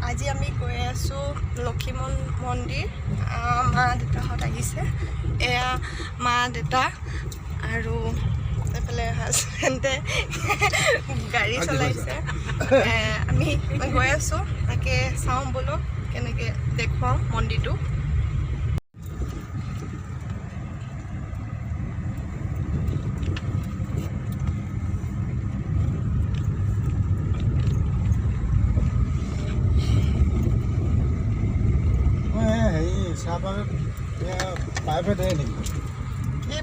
আজি আমি গৈ আছোঁ লক্ষীমন মন্দিৰ। মা দেউতাহঁত আহিছে, এয়া মা দেউতা আৰু এইফালে হাজবেণ্ডে গাড়ী চলাইছে। আমি গৈ আছোঁ, তাকে চাওঁ বোলো কেনেকৈ দেখুৱাওঁ মন্দিৰটো।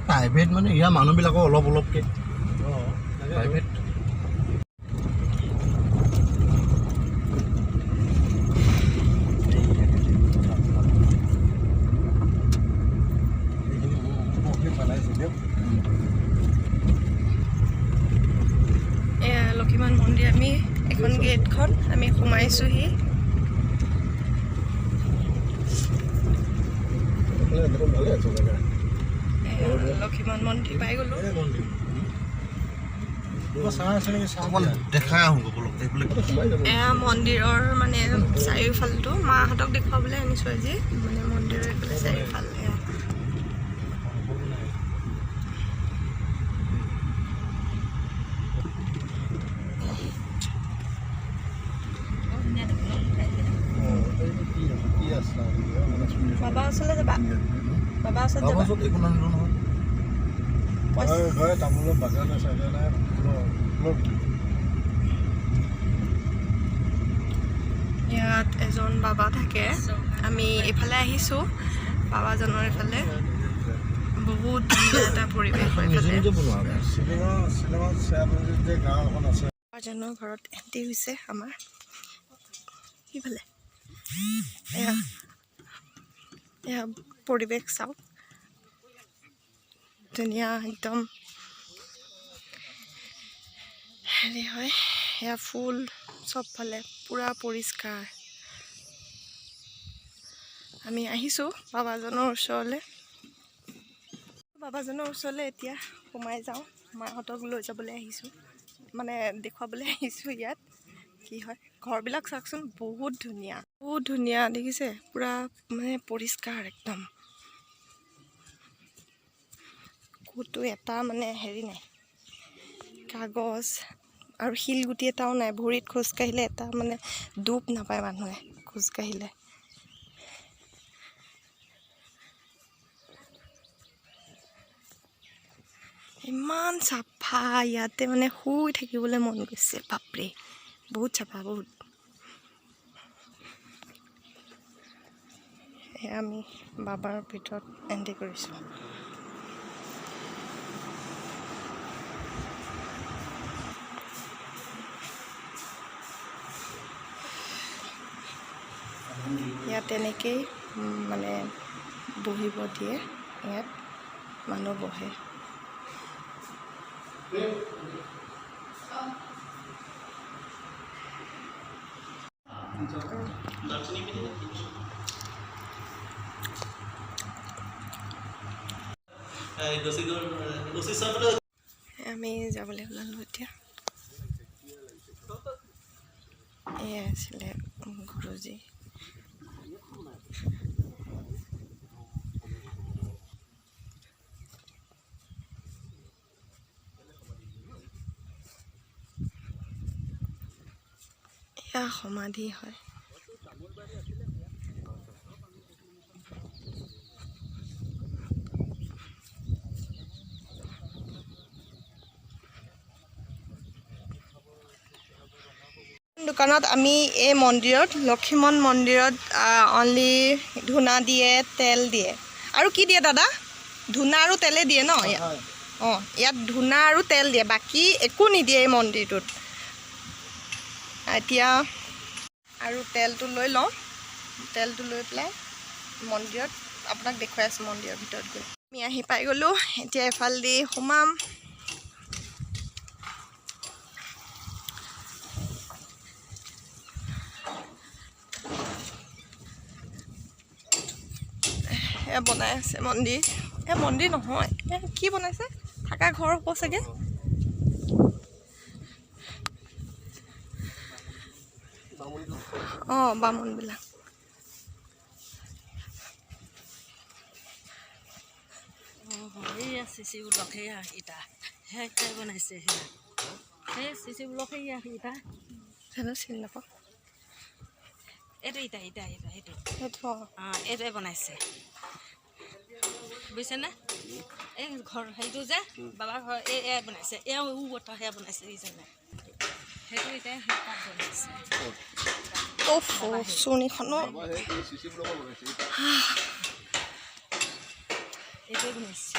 प्राइवेट माने इया मानु बिलाको अलप अलपके प्राइवेट লক্ষীমন মন্দিৰ আমি এখন গেটখন আমি সোমাইছোহি। লক্ষীমন মন্দিৰ পাই গ'লো। এয়া মন্দিৰৰ মানে চাৰিওফালটো মাহঁতক দেখুৱাবলৈ আনিছোঁ আজি, মানে মন্দিৰৰ এইফালে চাৰিওফাল এয়া বাবা ওচৰলৈ যাবা, বাবা ওচৰত যাবা। ইয়াত এজন বাবা থাকে, আমি এইফালে আহিছোঁ বাবাজনৰ এইফালে। বহুত ধুনীয়া এটা পৰিৱেশ হয় এইফালে। বাবাজনৰ ঘৰত এণ্টি হৈছে আমাৰ সিফালে। এয়া পৰিৱেশ চাওক, ধুনীয়া একদম হেৰি হয়। এয়া ফুল চবফালে পূৰা পৰিষ্কাৰ। আমি আহিছোঁ বাবাজনৰ ওচৰলৈ। বাবাজনৰ ওচৰলৈ এতিয়া সোমাই যাওঁ। মাহঁতক লৈ যাবলৈ আহিছোঁ, মানে দেখুৱাবলৈ আহিছোঁ ইয়াত কি হয়। ঘৰবিলাক চাওকচোন, বহুত ধুনীয়া, বহুত ধুনীয়া দেখিছে, পূৰা মানে পৰিষ্কাৰ একদম। ক'তো এটা মানে হেৰি নাই, কাগজ আৰু শিলগুটি এটাও নাই। ভৰিত খোজকাঢ়িলে এটা মানে দুখ নাপায় মানুহে খোজকাঢ়িলে। ইমান চাফা, ইয়াতে মানে শুই থাকিবলৈ মন গৈছে। বাপৰে, বহুত চাফা, বহুত। আমি বাবাৰ ভিতৰত এণ্ট্ৰি কৰিছোঁ। ইয়াত এনেকেই মানে বহিব দিয়ে, ইয়াত মানুহ বহে। আমি যাবলৈ ওলালোঁ এতিয়া। এয়া আছিলে গুৰুজী। এয়া সমাধি হয়। দোকানত আমি এই মন্দিৰত, লক্ষীমন মন্দিৰত অনলি ধূনা দিয়ে, তেল দিয়ে আৰু কি দিয়ে দাদা? ধূনা আৰু তেলে দিয়ে ন ইয়াত? অঁ, ইয়াত ধূনা আৰু তেল দিয়ে, বাকী একো নিদিয়ে এই মন্দিৰটোত। এতিয়া আৰু তেলটো লৈ লওঁ, তেলটো লৈ পেলাই মন্দিৰত আপোনাক দেখুৱাই আছোঁ মন্দিৰৰ ভিতৰত গৈ। আমি আহি পাই গ'লোঁ, এতিয়া এফালেদি সোমাম। এয়া বনাই আছে মন্দিৰ। এয়া মন্দিৰ নহয়, এয়া কি বনাইছে? থাকা ঘৰ হ'ব চাগে। অঁ বামুণবিলাক এইয়া চিচি ব্লক সেয়া ইটা সেয়া বনাইছে সেয়া সেই চিচি ব্লক সেয়া ইটা জানো চিনি নাপাওঁ এইটো ইটা ইটা ইটা এইটো সেইটো অঁ এইটোৱে বনাইছে বুজিছেনে এই ঘৰ সেইটো যে বাবাৰ ঘৰ এয়াই বনাইছে এয়া বটা সেয়া বনাইছে বুজিছেনে সেইটো ইটাই তাত বনাইছে চুৰণিখনো এইটোৱে বনাইছে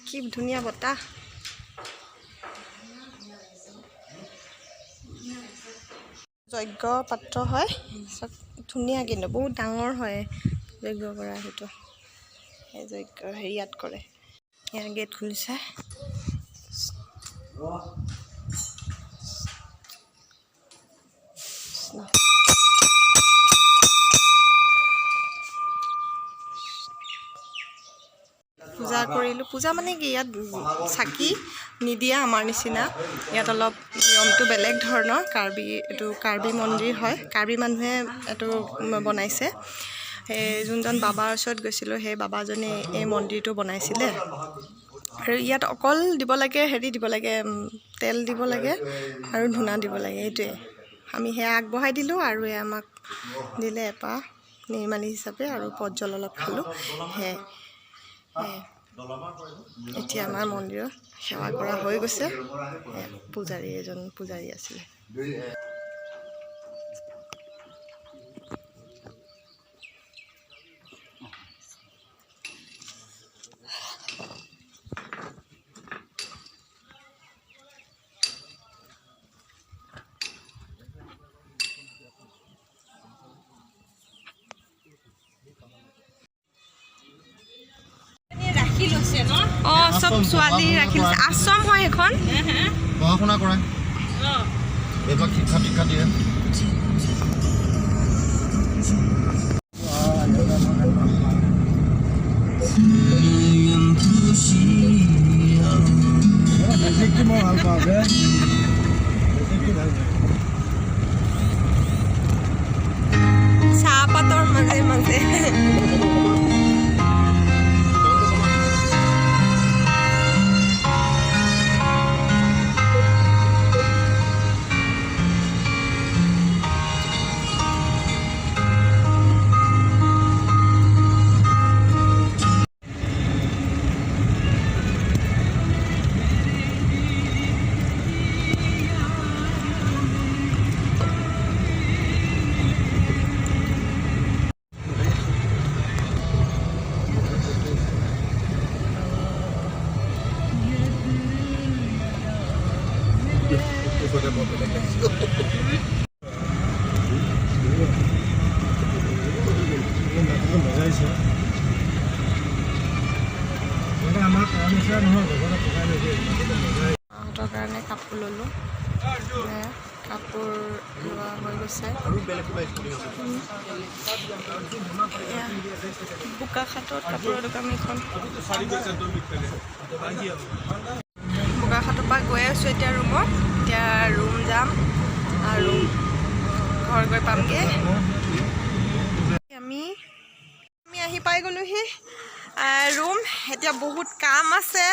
কি ধুনীয়া বতাহ যজ্ঞ পাত্ৰ হয় চব ধুনীয়া কিন্তু বহুত ডাঙৰ হয় যজ্ঞ কৰা সেইটো সেই যজ্ঞ হেৰিয়াত কৰে ইয়াৰ গেট খুলিছে পূজা কৰিলোঁ পূজা মানে কি ইয়াত চাকি নিদিয়ে আমাৰ নিচিনা ইয়াত অলপ নিয়মটো বেলেগ ধৰণৰ এইটো কাৰ্বি মন্দিৰ হয় কাৰ্বি মানুহে এইটো বনাইছে সেই যোনজন বাবাৰ ওচৰত গৈছিলোঁ সেই বাবাজনে এই মন্দিৰটো বনাইছিলে আৰু ইয়াত অকল দিব লাগে হেৰি দিব লাগে তেল দিব লাগে আৰু ধূনা দিব লাগে এইটোৱে আমি সেয়া আগবঢ়াই দিলোঁ আৰু এই আমাক দিলে এপাহ নিৰ্মালি হিচাপে আৰু পজ্জল অলপ খালোঁ সেয়াই এতিয়া আমাৰ মন্দিৰত সেৱা কৰা হৈ গৈছে এজন পূজাৰী আছিলে অঁ চব ছোৱালী ৰাখি লৈছে আশ্ৰম হয় এখন পঢ়া শুনা কৰে এইবিলাক শিক্ষা দীক্ষা দিয়ে মই ভাল পাওঁ চাহপাতৰ মাজে মাজে মাহঁতৰ কাৰণে কাপোৰ ল'লোঁ কাপোৰ লোৱা হৈ গৈছে বোকাখাটত কাপোৰৰ দোকান এখন বোকাখাটৰ পৰা গৈ আছোঁ এতিয়া ৰুমত এতিয়া ৰুম যাম আৰু ঘৰ গৈ পামগৈ আমি আহি পাই গ'লোহি ৰুম এতিয়া বহুত কাম আছে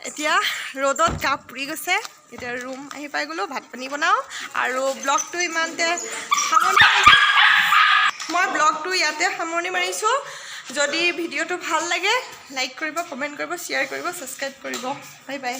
এতিয়া ৰ'দত গা পুৰি গৈছে এতিয়া ৰুম আহি পাই গ'লোঁ, ভাত পানী বনাওঁ আৰু ব্লগটো ইমানতে সামৰণি মাৰিছোঁ। মই ব্লগটো ইয়াতে সামৰণি মাৰিছোঁ। যদি ভিডিঅ'টো ভাল লাগে লাইক কৰিব, কমেণ্ট কৰিব, শ্বেয়াৰ কৰিব, ছাবস্ক্ৰাইব কৰিব। Bye bye.